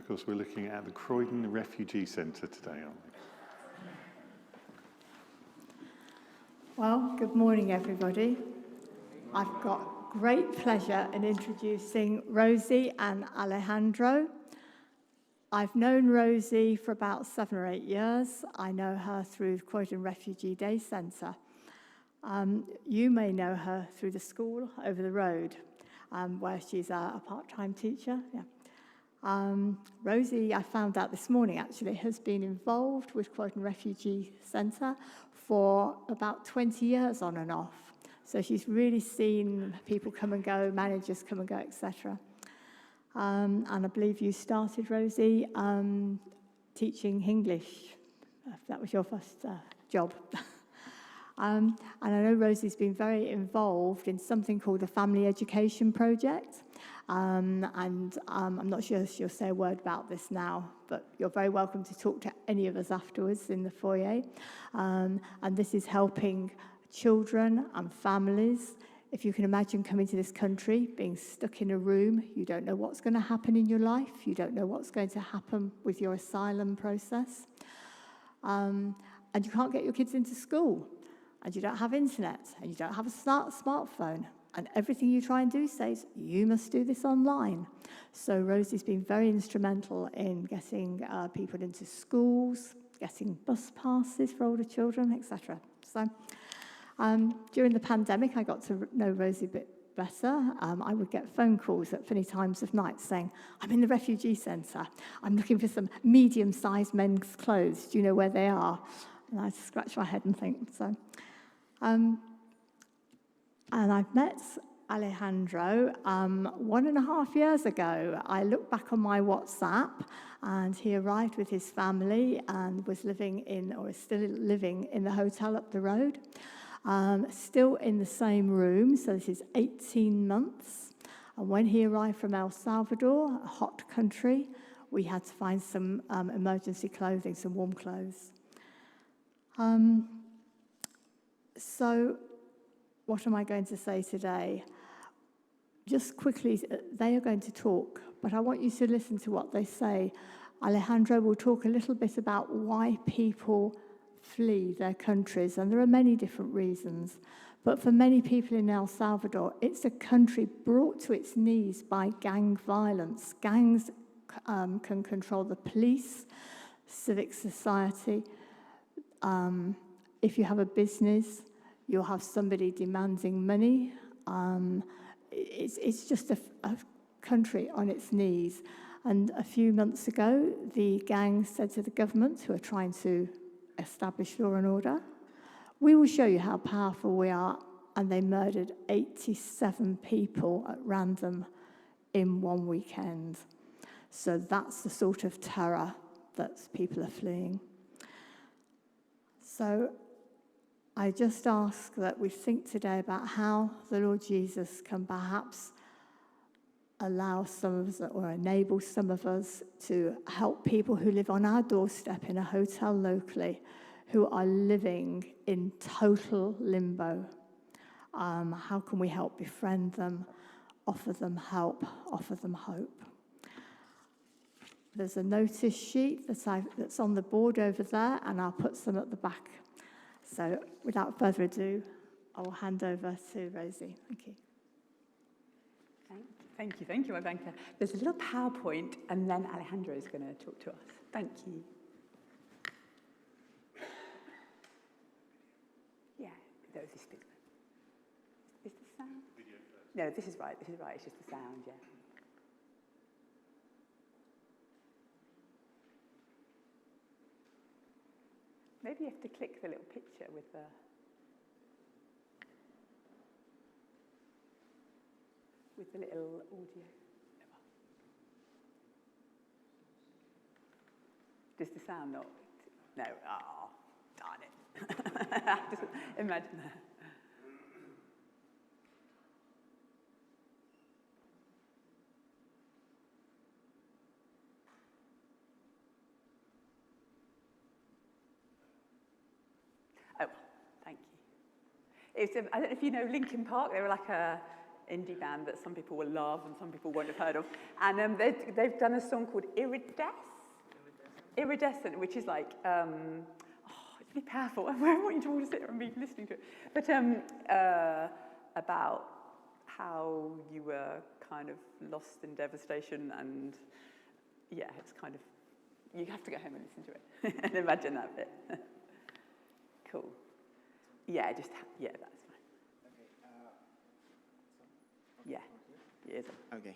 course, we're looking at the Croydon Refugee Centre today, aren't we? Well, good morning, everybody. I've got great pleasure in introducing Rosie and Alejandro. I've known Rosie for about 7 or 8 years. I know her through the Croydon Refugee Day Centre. You may know her through the school over the road, where she's a part-time teacher. Yeah. Rosie, I found out this morning, actually, has been involved with Croydon Refugee Centre for about 20 years on and off. So she's really seen people come and go, managers come and go, etc. And I believe you started, Rosie, teaching English. That was your first job. And I know Rosie's been very involved in something called the Family Education Project. And I'm not sure she'll say a word about this now, but you're very welcome to talk to any of us afterwards in the foyer. And this is helping children and families. If you can imagine coming to this country, being stuck in a room, you don't know what's going to happen in your life, you don't know what's going to happen with your asylum process, and you can't get your kids into school, and you don't have internet, and you don't have a smartphone, and everything you try and do says, you must do this online. So Rosie's been very instrumental in getting people into schools, getting bus passes for older children, etc. So during the pandemic, I got to know Rosie a bit better. I would get phone calls at funny times of night saying, I'm in the refugee centre. I'm looking for some medium-sized men's clothes. Do you know where they are? And I'd scratch my head and think, so. And I've met Alejandro 1.5 years ago. I looked back on my WhatsApp, and he arrived with his family and was living in, or is still living in, the hotel up the road. Still in the same room, so this is 18 months. And when he arrived from El Salvador, a hot country, we had to find some emergency clothing, some warm clothes. So what am I going to say today? Just quickly, they are going to talk, but I want you to listen to what they say. Alejandro will talk a little bit about why people flee their countries, and there are many different reasons. But for many people in El Salvador, it's a country brought to its knees by gang violence. Gangs can control the police, civic society. If you have a business, you'll have somebody demanding money. It's just a country on its knees. And a few months ago, the gang said to the government, who are trying to establish law and order, we will show you how powerful we are. And they murdered 87 people at random in one weekend. So that's the sort of terror that people are fleeing. So I just ask that we think today about how the Lord Jesus can perhaps allow some of us, or enable some of us, to help people who live on our doorstep in a hotel locally, who are living in total limbo. How can we help befriend them, offer them help, offer them hope? There's a notice sheet that's on the board over there, and I'll put some at the back. So without further ado, I will hand over to Rosie. Thank you. Thank you, Ivanka. There's a little PowerPoint, and then Alejandro is going to talk to us. Thank you. Yeah, there was this bit. Is this sound? No, this is right. It's just the sound, yeah. Maybe you have to click the little picture with the... with the little audio. Does the sound not? No. Oh, darn it. Just imagine that. Oh, thank you. I don't know if you know Linkin Park. They were like indie band that some people will love and some people won't have heard of. And they've done a song called Iridescent, which is like, it's really powerful. I want you to all sit and be listening to it. But about how you were kind of lost in devastation, and yeah, it's kind of, you have to go home and listen to it and imagine that bit. Cool. Yeah, that's fine. Okay, yeah. Yes. Okay.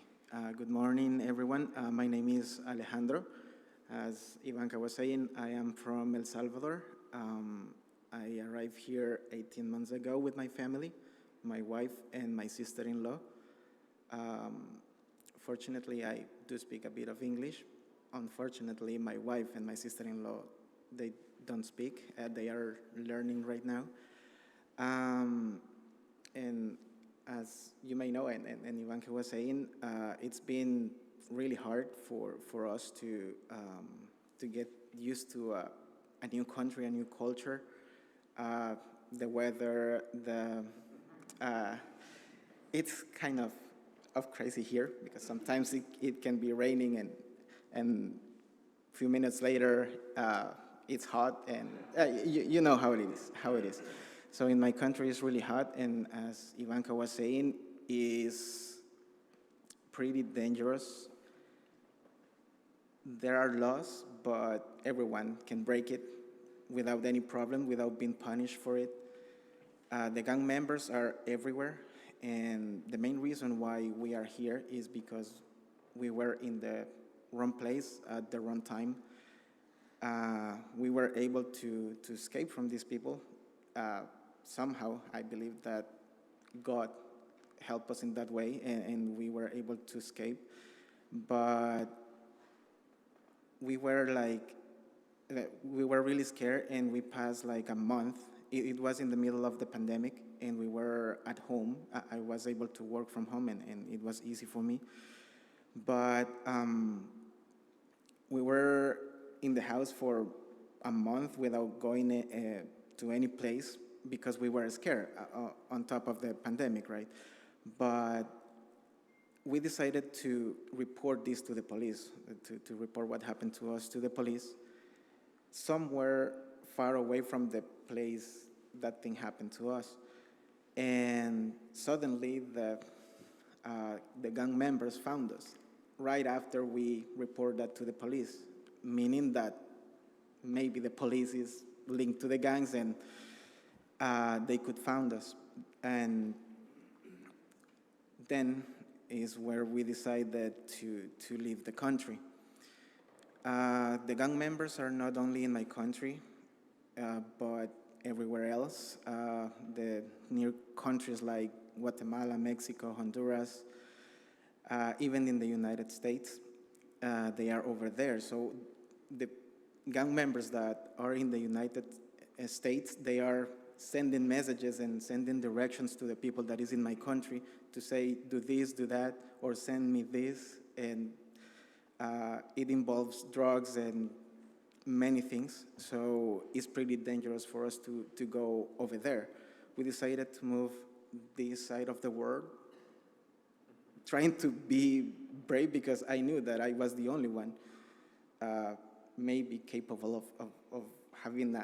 Good morning, everyone. My name is Alejandro. As Ivanka was saying, I am from El Salvador. I arrived here 18 months ago with my family, my wife and my sister-in-law. Fortunately, I do speak a bit of English. Unfortunately, my wife and my sister-in-law, they don't speak. They are learning right now. And as you may know, and Ivanka was saying, it's been really hard for us to get used to a new country, a new culture, the weather, it's kind of crazy here because sometimes it can be raining and a few minutes later it's hot, and you know how it is. So in my country it's really hot, and as Ivanka was saying, is pretty dangerous. There are laws, but everyone can break it without any problem, without being punished for it. The gang members are everywhere, and the main reason why we are here is because we were in the wrong place at the wrong time. We were able to escape from these people. Somehow, I believe that God helped us in that way, and we were able to escape. But we were really scared, and we passed like a month. It was in the middle of the pandemic, and we were at home. I was able to work from home, and it was easy for me. But we were in the house for a month without going to any place because we were scared on top of the pandemic, right? But we decided to report this to the police, to report what happened to us to the police, somewhere far away from the place that thing happened to us. And suddenly the gang members found us right after we reported that to the police, meaning that maybe the police is linked to the gangs and they could find us. And then is where we decided to leave the country. The gang members are not only in my country, but everywhere else. The near countries like Guatemala, Mexico, Honduras, even in the United States, they are over there. So the gang members that are in the United States, they are sending messages and sending directions to the people that is in my country to say, do this, do that, or send me this. And it involves drugs and many things. So it's pretty dangerous for us to go over there. We decided to move this side of the world, trying to be brave because I knew that I was the only one maybe capable of having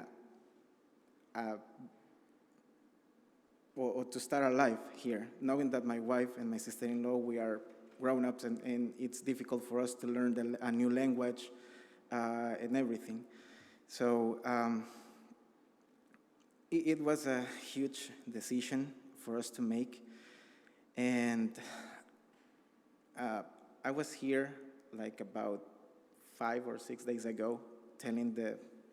or to start a life here, knowing that my wife and my sister-in-law, we are grown-ups, and it's difficult for us to learn a new language and everything. So it was a huge decision for us to make. And I was here like about 5 or 6 days ago, telling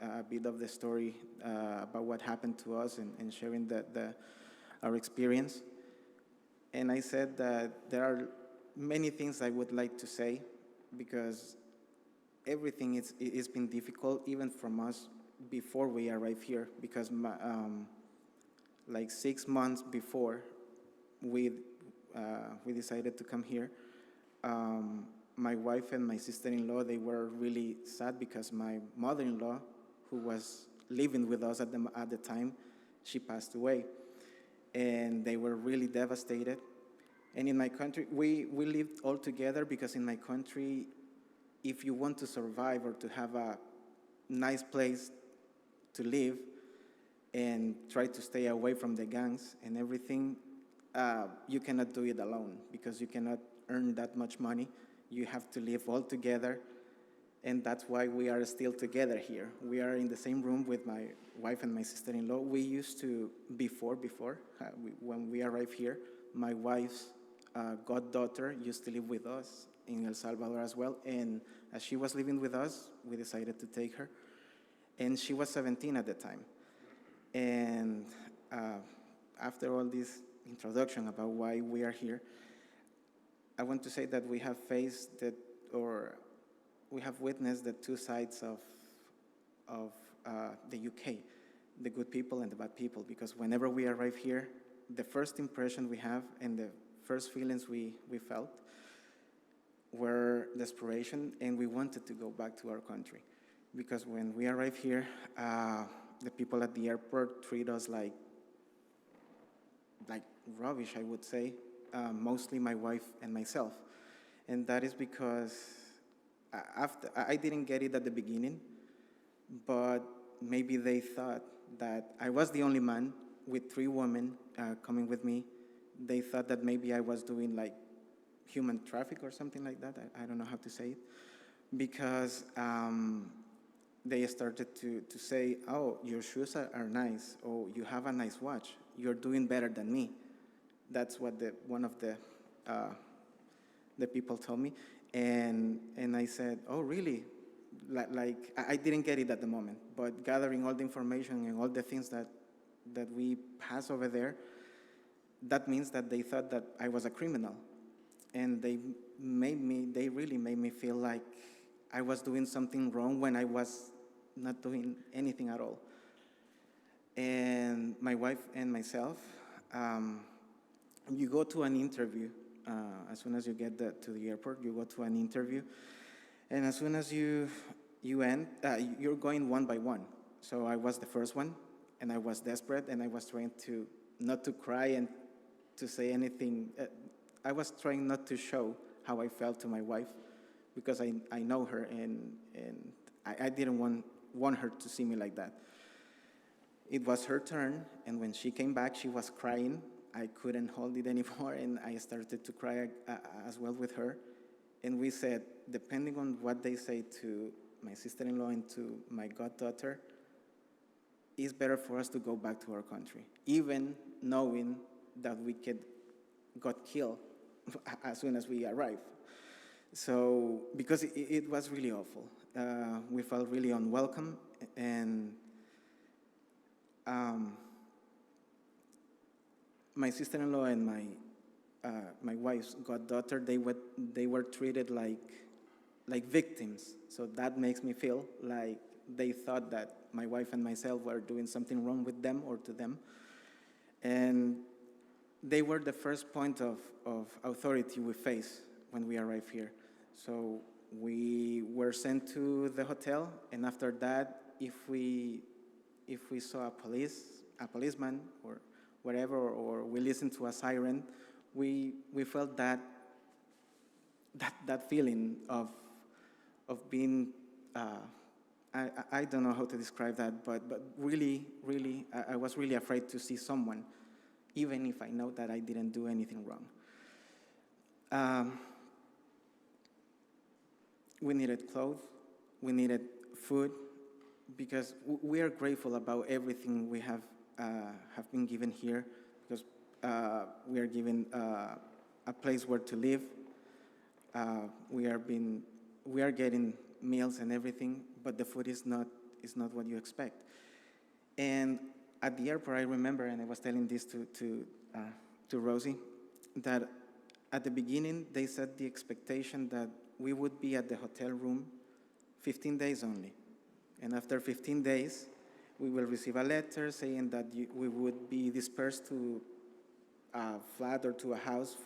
a bit of the story about what happened to us and sharing our experience. And I said that there are many things I would like to say because everything it's been difficult, even from us before we arrived here, because like 6 months before we decided to come here, my wife and my sister-in-law, they were really sad because my mother-in-law, who was living with us at the time, she passed away. And they were really devastated. And in my country, we lived all together because in my country, if you want to survive or to have a nice place to live and try to stay away from the gangs and everything, you cannot do it alone because you cannot earn that much money. You have to live all together, and that's why we are still together here. We are in the same room with my wife and my sister-in-law. We used to, when we arrived here, my wife's goddaughter used to live with us in El Salvador as well, and as she was living with us, we decided to take her, and she was 17 at the time. And after all this introduction about why we are here, I want to say that we have faced that, or we have witnessed the two sides of the UK, the good people and the bad people, because whenever we arrive here, the first impression we have and the first feelings we felt were desperation, and we wanted to go back to our country. Because when we arrived here, the people at the airport treat us like rubbish, I would say, mostly my wife and myself. And that is because I didn't get it at the beginning, but maybe they thought that I was the only man with 3 women coming with me. They thought that maybe I was doing like human traffic or something like that. I don't know how to say it. Because they started to say, oh, your shoes are nice. Oh, you have a nice watch. You're doing better than me. That's what one of the people told me. And I said, oh, really? Like I didn't get it at the moment. But gathering all the information and all the things that we pass over there, that means that they thought that I was a criminal. And they really made me feel like I was doing something wrong when I was not doing anything at all. And my wife and myself, you go to an interview. As soon as you get to the airport, you go to an interview. And as soon as you end, you're going one by one. So I was the first one, and I was desperate, and I was trying not to cry and to say anything. I was trying not to show how I felt to my wife, because I know her, and I didn't want her to see me like that. It was her turn, and when she came back, she was crying. I couldn't hold it anymore, and I started to cry as well with her. And we said, depending on what they say to my sister-in-law and to my goddaughter, it's better for us to go back to our country, even knowing that we got killed as soon as we arrived. So, because it was really awful. We felt really unwelcome, and my sister-in-law and my wife's goddaughter, they were treated like victims. So that makes me feel like they thought that my wife and myself were doing something wrong with them or to them. And they were the first point of authority we faced when we arrived here. So we were sent to the hotel, and after that, if we saw a policeman or whatever, or we listened to a siren, we felt that feeling of being, I don't know how to describe that, but really, I was really afraid to see someone, even if I know that I didn't do anything wrong. We needed clothes, we needed food, because we are grateful about everything we have been given here, because we are given a place where to live. We are getting meals and everything, but the food is not what you expect. And at the airport, I remember, and I was telling this to Rosie, that at the beginning they set the expectation that we would be at the hotel room 15 days only. And after 15 days, we will receive a letter saying that we would be dispersed to a flat or to a house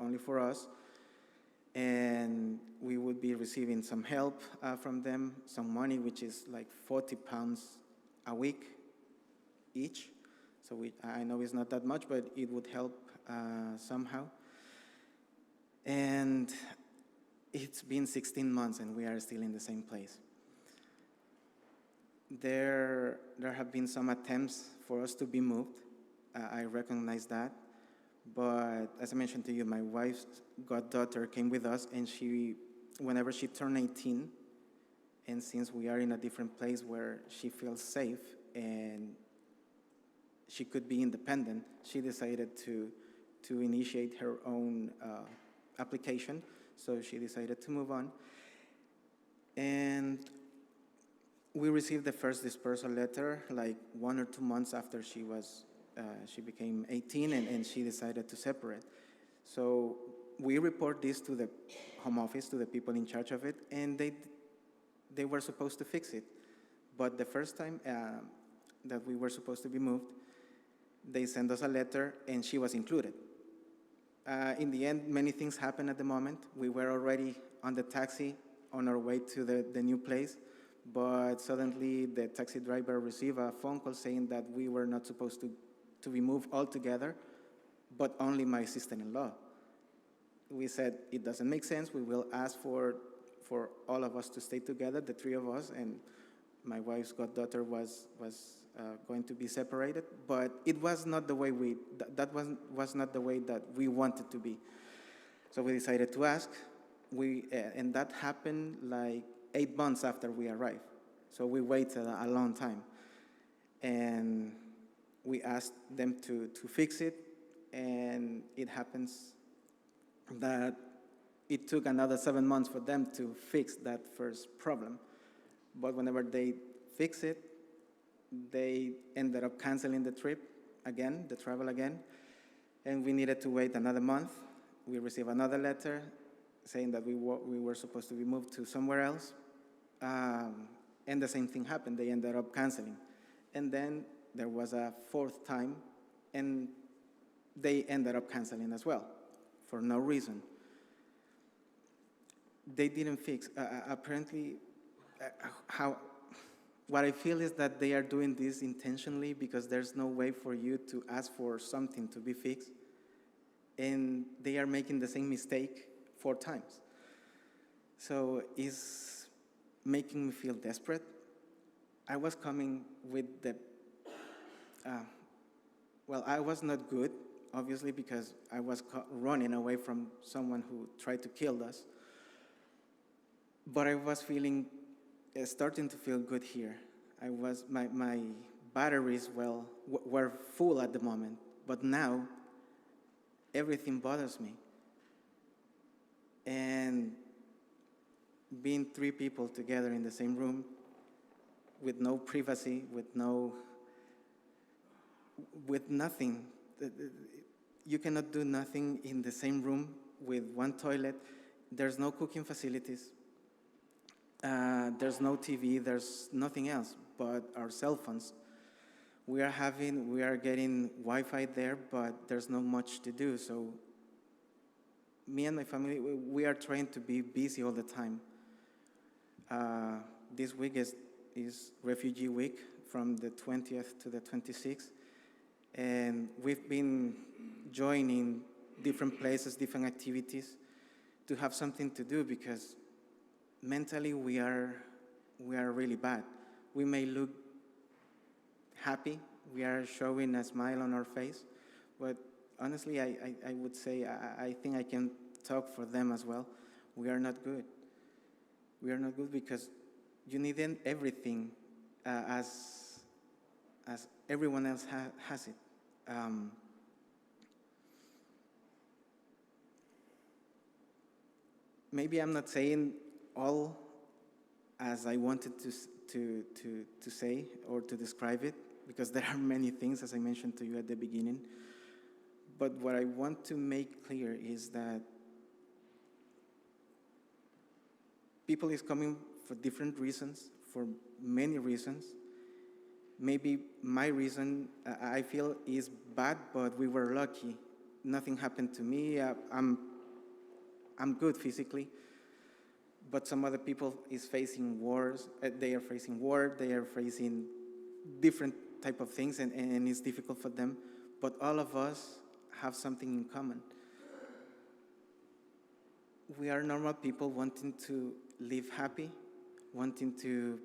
only for us. And we would be receiving some help from them, some money, which is like £40 a week each. So I know it's not that much, but it would help somehow. And it's been 16 months and we are still in the same place. There have been some attempts for us to be moved. I recognize that. But as I mentioned to you, my wife's goddaughter came with us, and whenever she turned 18, and since we are in a different place where she feels safe and she could be independent, she decided to initiate her own application. So she decided to move on. And we received the first dispersal letter like 1 or 2 months after she became 18, and she decided to separate. So we report this to the Home Office, to the people in charge of it, and they were supposed to fix it. But the first time that we were supposed to be moved, they sent us a letter, and she was included. In the end, many things happened at the moment. We were already on the taxi on our way to the new place, but suddenly the taxi driver received a phone call saying that we were not supposed to be moved altogether, but only my sister-in-law. We said, it doesn't make sense. We will ask for all of us to stay together, the three of us, and my wife's goddaughter was going to be separated, but it was not the way that was not the way that we wanted to be. So we decided to ask. And that happened like 8 months after we arrived. So we waited a long time, and we asked them to fix it, and it happens that it took another 7 months for them to fix that first problem. But whenever they fix it, they ended up canceling the trip again, the travel again, and we needed to wait another month. We received another letter saying that we were supposed to be moved to somewhere else, and the same thing happened. They ended up canceling. And then there was a fourth time, and they ended up canceling as well, for no reason. They didn't fix, apparently, what I feel is that they are doing this intentionally because there's no way for you to ask for something to be fixed, and they are making the same mistake 4 times. So it's making me feel desperate. I was coming with I was not good, obviously, because I was running away from someone who tried to kill us. But I was starting to feel good here. My batteries were full at the moment, but now everything bothers me. And being 3 people together in the same room with no privacy, with nothing. You cannot do nothing in the same room with 1 toilet. There's no cooking facilities. There's no TV. There's nothing else but our cell phones. We are getting Wi-Fi there, but there's not much to do. So me and my family, we are trying to be busy all the time. This week is Refugee Week from the 20th to the 26th. And we've been joining different places, different activities to have something to do because mentally we are really bad. We may look happy, we are showing a smile on our face, but honestly, I would say, I think I can talk for them as well. We are not good. We are not good because you need everything as everyone else has it. Maybe I'm not saying all as I wanted to say or to describe it, because there are many things, as I mentioned to you at the beginning. But what I want to make clear is that people is coming for different reasons, for many reasons. Maybe my reason, I feel, is bad, but we were lucky. Nothing happened to me. I'm good physically. But some other people is facing wars. They are facing war. They are facing different type of things, and it's difficult for them. But all of us have something in common. we are normal people wanting to live happy, wanting to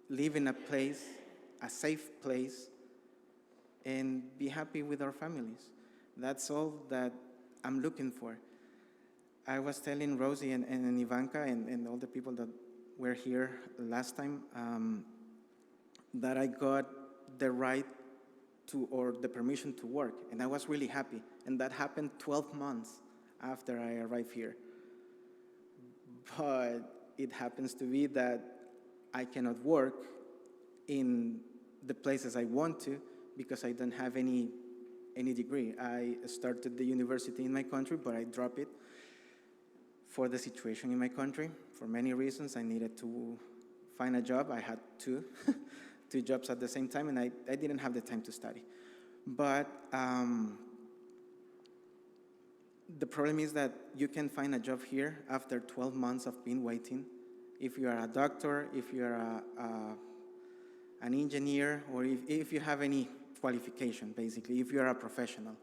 live in a place, a safe place, and be happy with our families. That's all that I'm looking for. I was telling Rosie and Ivanka and all the people that were here last time that I got the right to, or the permission to work, and I was really happy. And that happened 12 months after I arrived here. But it happens to be that I cannot work in the places I want to because I don't have any degree. I started the university in my country, but I dropped it for the situation in my country. For many reasons, I needed to find a job. I had two jobs at the same time, and I didn't have the time to study. But the problem is that you can find a job here after 12 months of being waiting. If you are a doctor, if you are an engineer, or if you have any qualification, basically, if you are a professional.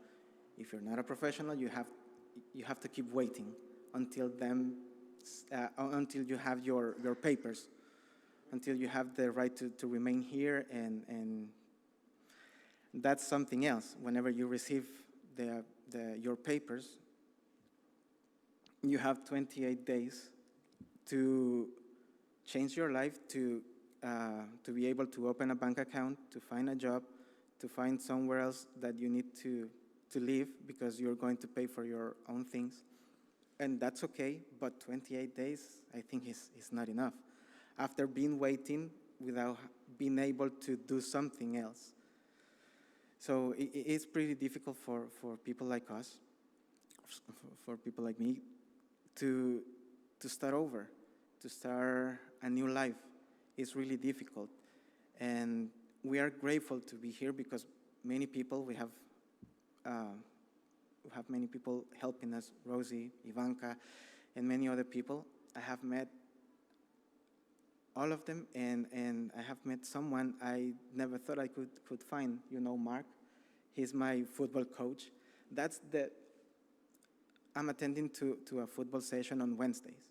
If you're not a professional, you have to keep waiting until you have your papers, until you have the right to remain here, and that's something else. Whenever you receive your papers, you have 28 days to change your life, to be able to open a bank account, to find a job, to find somewhere else that you need to live because you're going to pay for your own things. And that's okay, but 28 days, I think, is not enough. After being waiting without being able to do something else. So it's pretty difficult for people like us, for people like me, to start over, to start a new life. It's really difficult. And we are grateful to be here because many people, we have many people helping us, Rosie, Ivanka, and many other people. I have met all of them, and I have met someone I never thought I could find. You know, Mark. He's my football coach. I'm attending to a football session on Wednesdays.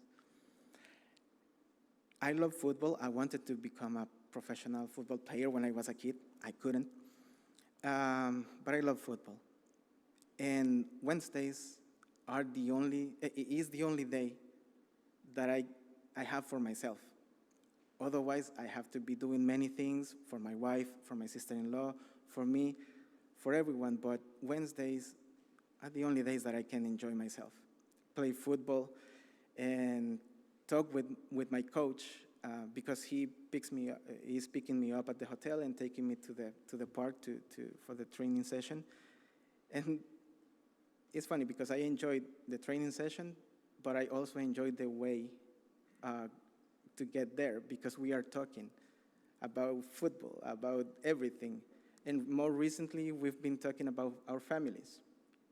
I love football. I wanted to become a professional football player when I was a kid. I couldn't. But I love football. And Wednesdays is the only day that I have for myself. Otherwise, I have to be doing many things for my wife, for my sister-in-law, for me, for everyone. But Wednesdays are the only days that I can enjoy myself. Play football and talk with my coach because he's picking me up at the hotel and taking me to the park for the training session. And it's funny because I enjoyed the training session, but I also enjoyed the way to get there because we are talking about football, about everything. And more recently, we've been talking about our families.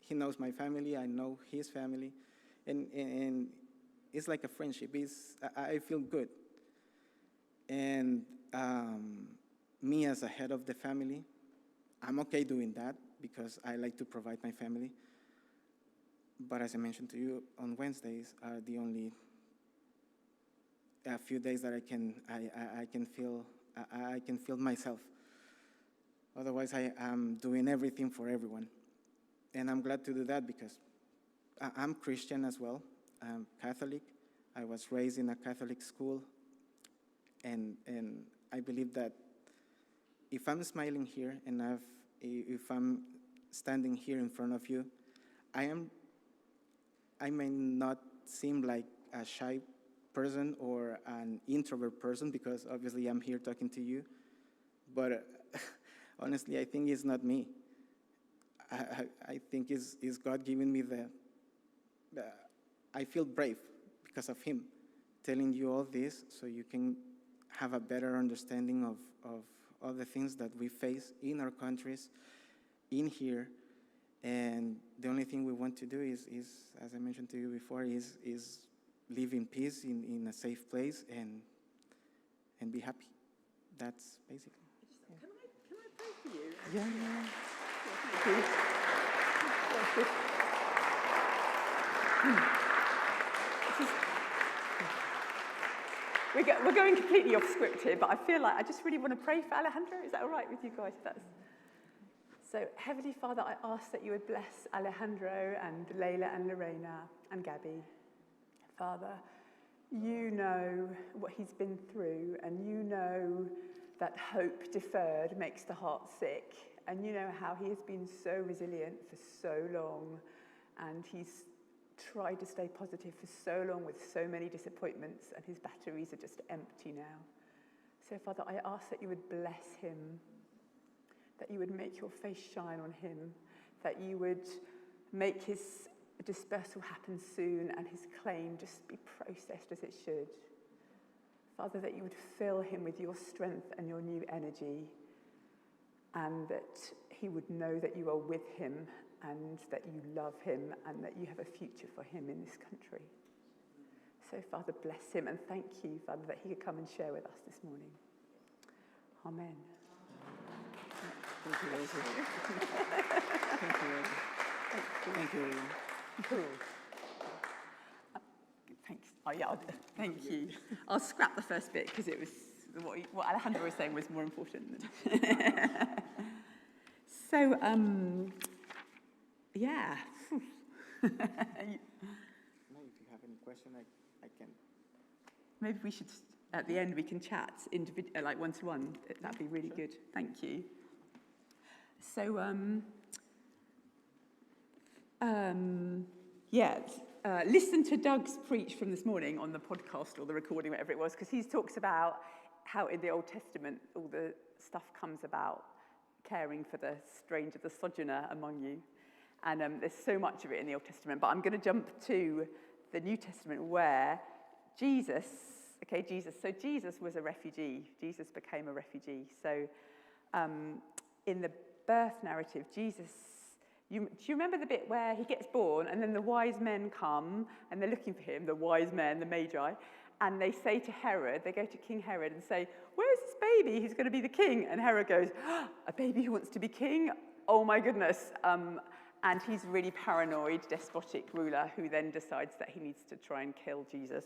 He knows my family, I know his family, and it's like a friendship. I feel good. And me as a head of the family, I'm okay doing that because I like to provide my family. But as I mentioned to you, on Wednesdays are the only a few days that I can feel myself. Otherwise, I am doing everything for everyone. And I'm glad to do that because I'm Christian as well. I'm Catholic. I was raised in a Catholic school. And I believe that if I'm smiling here and if I'm standing here in front of you, I may not seem like a shy person or an introvert person because obviously I'm here talking to you. But honestly, I think it's not me. I think it's God giving me I feel brave because of him telling you all this so you can have a better understanding of all the things that we face in our countries, in here. And the only thing we want to do is as I mentioned to you before, is live in peace in a safe place and be happy. That's basically. Can I pray for you? Yeah. Thank you. We're going completely off script here, but I feel like I just really want to pray for Alejandro. Is that all right with you guys? So, Heavenly Father, I ask that you would bless Alejandro and Layla and Lorena and Gabby. Father, you know what he's been through, and you know that hope deferred makes the heart sick, and you know how he has been so resilient for so long, and he's tried to stay positive for so long with so many disappointments, and his batteries are just empty now. So, Father, I ask that you would bless him, that you would make your face shine on him, that you would make his dispersal happen soon and his claim just be processed as it should. Father, that you would fill him with your strength and your new energy, and that he would know that you are with him and that you love him and that you have a future for him in this country. So, Father, bless him, and thank you, Father, that he could come and share with us this morning. Amen. Thank you, Rosie. Thank you, Rosie. Thank you. Cool. Thanks. Oh, yeah, thank you. I'll scrap the first bit because it was what Alejandro was saying was more important. So, yeah. No, if you have any question, I can. Maybe we should, at the end, we can chat like one-to-one. That'd be really good. Thank you. So, listen to Doug's preach from this morning on the podcast or the recording, whatever it was, because he talks about how in the Old Testament all the stuff comes about caring for the stranger, the sojourner among you. And there's so much of it in the Old Testament, but I'm going to jump to the New Testament where Jesus was a refugee. Jesus became a refugee. So in the birth narrative, Jesus, do you remember the bit where he gets born and then the wise men come and they're looking for him, the wise men, the magi, and they say to Herod, they go to King Herod and say, "Where's this baby who's going to be the king?" And Herod goes, "A baby who wants to be king? Oh my goodness." And he's a really paranoid, despotic ruler who then decides that he needs to try and kill Jesus.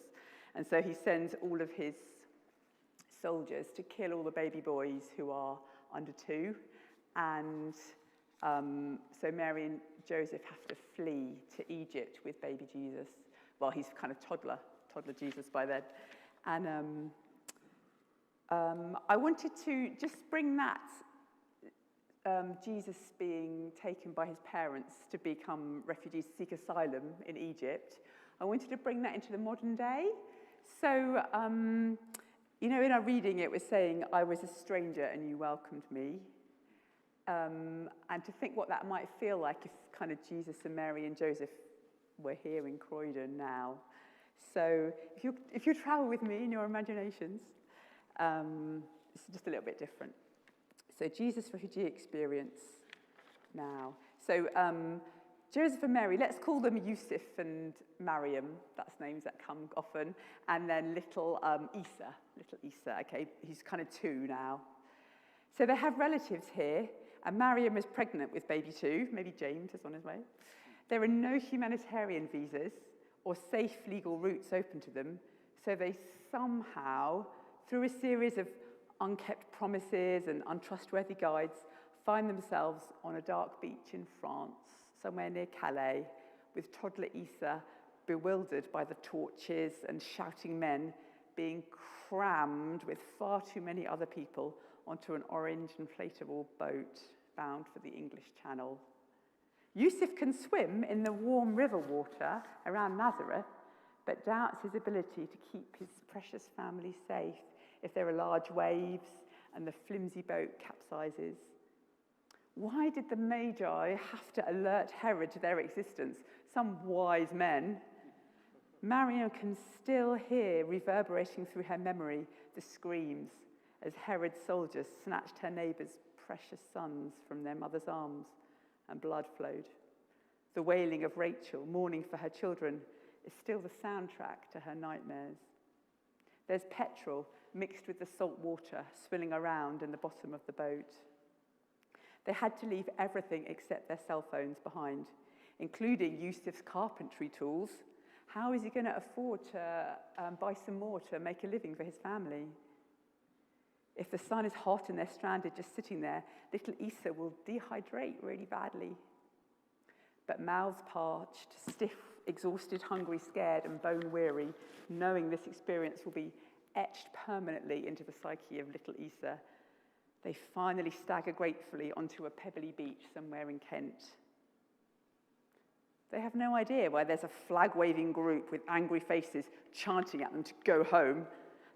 And so he sends all of his soldiers to kill all the baby boys who are under 2. And so Mary and Joseph have to flee to Egypt with baby Jesus. Well, he's kind of toddler Jesus by then. And I wanted to just bring that Jesus being taken by his parents to become refugees, seek asylum in Egypt. I wanted to bring that into the modern day. So, in our reading it was saying, "I was a stranger and you welcomed me." And to think what that might feel like if kind of Jesus and Mary and Joseph were here in Croydon now. So if you travel with me in your imaginations, it's just a little bit different. So Jesus' refugee experience now. So Joseph and Mary, let's call them Yusuf and Mariam. That's names that come often. And then little Isa, okay? He's kind of 2 now. So they have relatives here, and Mariam is pregnant with baby 2. Maybe James is on his way. There are no humanitarian visas or safe legal routes open to them, so they somehow, through a series of unkept promises and untrustworthy guides, find themselves on a dark beach in France, somewhere near Calais, with toddler Isa, bewildered by the torches and shouting men, being crammed with far too many other people onto an orange inflatable boat bound for the English Channel. Yusuf can swim in the warm river water around Nazareth, but doubts his ability to keep his precious family safe if there are large waves and the flimsy boat capsizes. Why did the Magi have to alert Herod to their existence? Some wise men. Mariam can still hear reverberating through her memory the screams as Herod's soldiers snatched her neighbours' precious sons from their mother's arms and blood flowed. The wailing of Rachel, mourning for her children, is still the soundtrack to her nightmares. There's petrol mixed with the salt water swilling around in the bottom of the boat. They had to leave everything except their cell phones behind. including Yusuf's carpentry tools. How is he going to afford to buy some more to make a living for his family? If the sun is hot and they're stranded just sitting there, little Isa will dehydrate really badly. But mouths parched, stiff, exhausted, hungry, scared, and bone-weary, knowing this experience will be etched permanently into the psyche of little Isa, they finally stagger gratefully onto a pebbly beach somewhere in Kent. They have no idea why there's a flag-waving group with angry faces chanting at them to go home.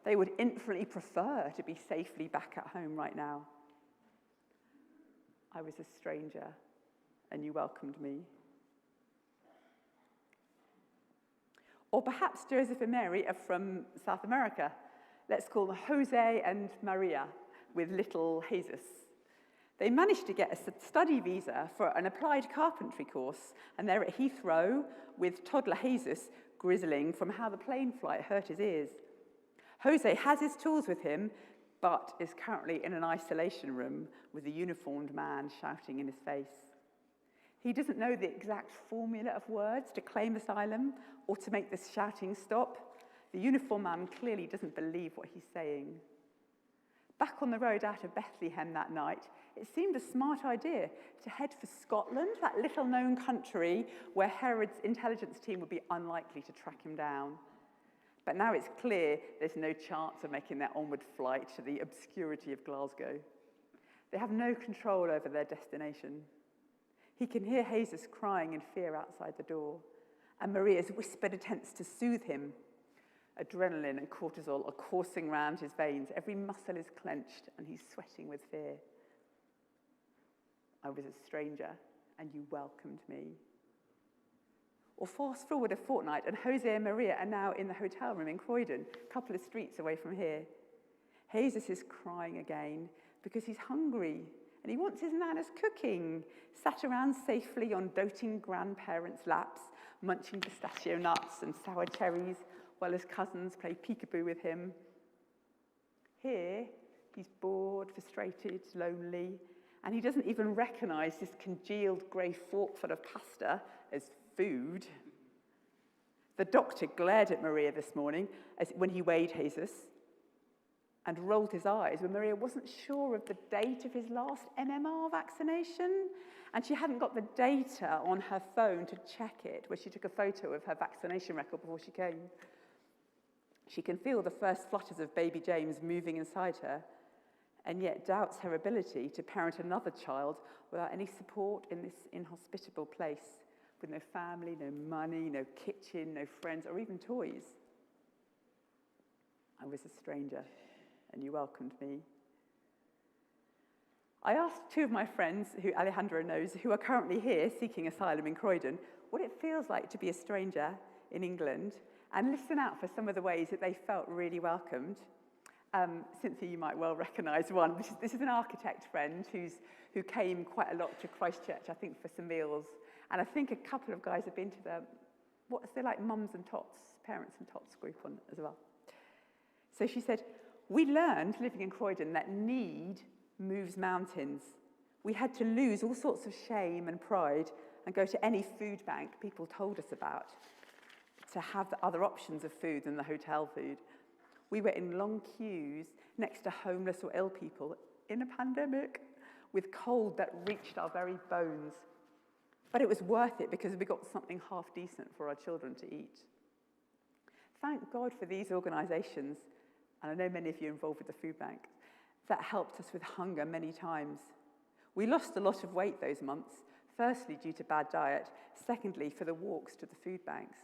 They would infinitely prefer to be safely back at home right now. I was a stranger, and you welcomed me. Or perhaps Joseph and Mary are from South America. Let's call them Jose and Maria, with little Jesus. They managed to get a study visa for an applied carpentry course, and they're at Heathrow with toddler Jesus grizzling from how the plane flight hurt his ears. Jose has his tools with him, but is currently in an isolation room with a uniformed man shouting in his face. He doesn't know the exact formula of words to claim asylum or to make this shouting stop. The uniformed man clearly doesn't believe what he's saying. Back on the road out of Bethlehem that night, it seemed a smart idea to head for Scotland, that little-known country where Herod's intelligence team would be unlikely to track him down. But now it's clear there's no chance of making their onward flight to the obscurity of Glasgow. They have no control over their destination. He can hear Jesus crying in fear outside the door, and Maria's whispered attempts to soothe him. Adrenaline and cortisol are coursing round his veins. Every muscle is clenched, and he's sweating with fear. I was a stranger, and you welcomed me. Or fast forward a fortnight, and Jose and Maria are now in the hotel room in Croydon, a couple of streets away from here. Jesus is crying again because he's hungry, and he wants his nana's cooking, sat around safely on doting grandparents' laps, munching pistachio nuts and sour cherries, while his cousins play peekaboo with him. Here, he's bored, frustrated, lonely, and he doesn't even recognize this congealed grey forkful of pasta as food. The doctor glared at Maria this morning when he weighed Jesus and rolled his eyes when Maria wasn't sure of the date of his last MMR vaccination, and she hadn't got the data on her phone to check it, where she took a photo of her vaccination record before she came. She can feel the first flutters of baby James moving inside her, and yet doubts her ability to parent another child without any support in this inhospitable place, with no family, no money, no kitchen, no friends, or even toys. I was a stranger, and you welcomed me. I asked two of my friends, who Alejandro knows, who are currently here seeking asylum in Croydon, what it feels like to be a stranger in England, and listen out for some of the ways that they felt really welcomed. Cynthia, you might well recognise one. This is an architect friend who came quite a lot to Christchurch, I think, for some meals. And I think a couple of guys have been to the, what's they like, mums and tots, parents and tots group on as well. So she said, we learned, living in Croydon, that need moves mountains. We had to lose all sorts of shame and pride and go to any food bank people told us about to have the other options of food than the hotel food. We were in long queues next to homeless or ill people in a pandemic with cold that reached our very bones. But it was worth it because we got something half decent for our children to eat. Thank God for these organisations, and I know many of you are involved with the food bank, that helped us with hunger many times. We lost a lot of weight those months, firstly due to bad diet, secondly for the walks to the food banks.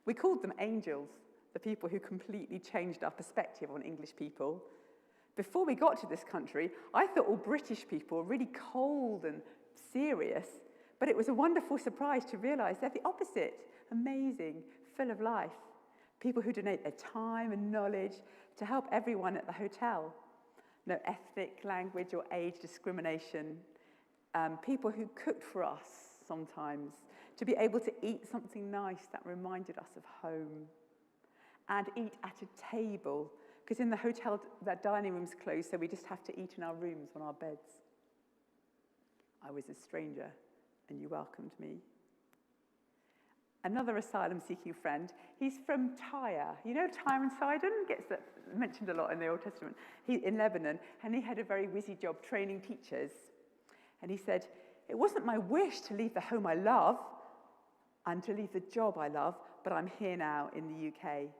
We called them angels, the people who completely changed our perspective on English people. Before we got to this country, I thought all British people were really cold and serious, but it was a wonderful surprise to realise they're the opposite, amazing, full of life. People who donate their time and knowledge to help everyone at the hotel. No ethnic, language or age discrimination. People who cooked for us sometimes to be able to eat something nice that reminded us of home. And eat at a table, because in the hotel, that dining room's closed, so we just have to eat in our rooms on our beds. I was a stranger, and you welcomed me. Another asylum-seeking friend, he's from Tyre. You know Tyre and Sidon? Gets that mentioned a lot in the Old Testament. In Lebanon, and he had a very busy job training teachers. And he said, "It wasn't my wish to leave the home I love and to leave the job I love, but I'm here now in the UK.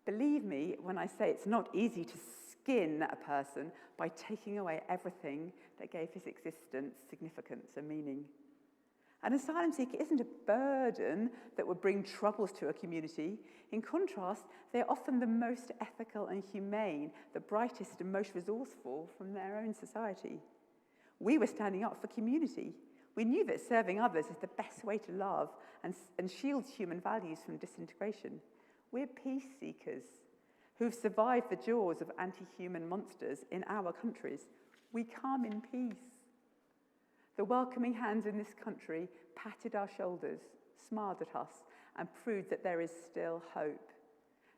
Believe me when I say it's not easy to skin a person by taking away everything that gave his existence significance and meaning." An asylum seeker isn't a burden that would bring troubles to a community. In contrast, they're often the most ethical and humane, the brightest and most resourceful from their own society. We were standing up for community. We knew that serving others is the best way to love and shields human values from disintegration. We're peace seekers who've survived the jaws of anti-human monsters in our countries. We come in peace. The welcoming hands in this country patted our shoulders, smiled at us, and proved that there is still hope.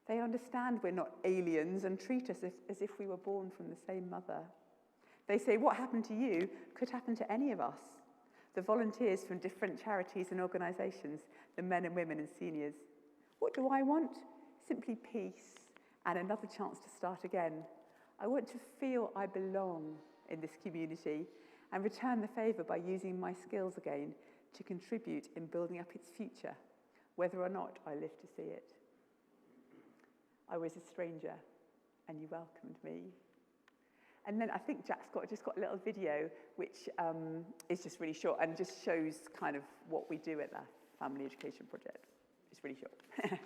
They understand we're not aliens and treat us as if we were born from the same mother. They say what happened to you could happen to any of us. The volunteers from different charities and organisations, the men and women and seniors. What do I want? Simply peace and another chance to start again. I want to feel I belong in this community and return the favour by using my skills again to contribute in building up its future, whether or not I live to see it. I was a stranger, and you welcomed me. And then I think Jack's just got a little video, which is just really short and just shows kind of what we do at the Family Education Project. It's really short.